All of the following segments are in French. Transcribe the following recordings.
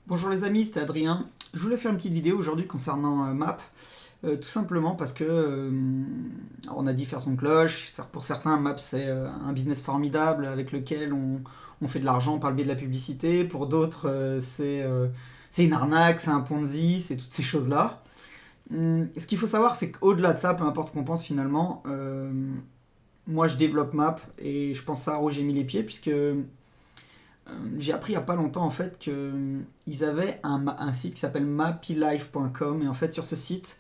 Bonjour les amis, c'était Adrien. Je voulais faire une petite vidéo aujourd'hui concernant Map, tout simplement parce que on a dit faire son cloche. Pour certains, Map c'est un business formidable avec lequel on fait de l'argent par le biais de la publicité. Pour d'autres, c'est une arnaque, c'est un Ponzi, c'est toutes ces choses-là. Ce qu'il faut savoir, c'est qu'au-delà de ça, peu importe ce qu'on pense finalement, moi je développe Map et je pense ça où j'ai mis les pieds puisque j'ai appris il n'y a pas longtemps en fait qu'ils avaient un site qui s'appelle mappylife.com et en fait sur ce site,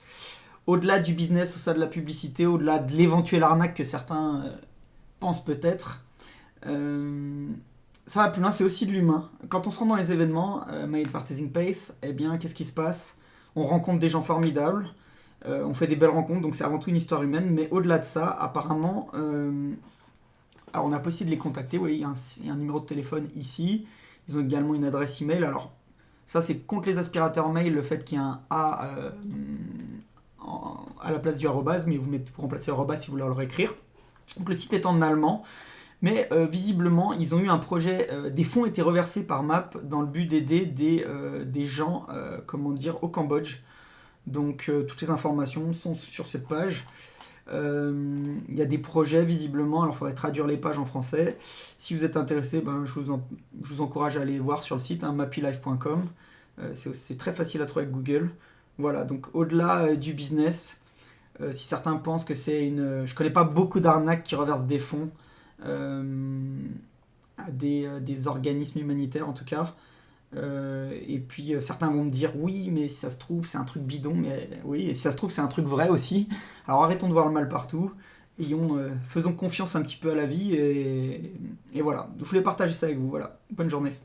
au-delà du business, au-delà de la publicité, au-delà de l'éventuelle arnaque que certains pensent peut-être, ça va plus loin, c'est aussi de l'humain. Quand on se rend dans les événements, My Advertising Pace, eh bien qu'est-ce qui se passe? On rencontre des gens formidables, on fait des belles rencontres, donc c'est avant tout une histoire humaine, mais au-delà de ça, apparemment, alors on a possible de les contacter, oui, il y a un numéro de téléphone ici, ils ont également une adresse email, alors ça c'est contre les aspirateurs mail, le fait qu'il y a un A à la place du arrobase, mais vous mettez pour remplacer arrobase si vous voulez leur écrire. Donc le site est en allemand, mais visiblement ils ont eu un projet, des fonds étaient reversés par MAP dans le but d'aider des gens, comment dire, au Cambodge. Donc toutes les informations sont sur cette page. Il y a des projets visiblement, alors il faudrait traduire les pages en français. Si vous êtes intéressé, je vous encourage à aller voir sur le site, mappylife.com. C'est très facile à trouver avec Google. Voilà, donc au-delà du business, si certains pensent que c'est une... Je connais pas beaucoup d'arnaques qui reversent des fonds à des organismes humanitaires en tout cas. Et puis certains vont me dire oui mais si ça se trouve c'est un truc bidon, mais oui, et si ça se trouve c'est un truc vrai aussi. Alors arrêtons de voir le mal partout, faisons confiance un petit peu à la vie et voilà, je voulais partager ça avec vous. Voilà, bonne journée.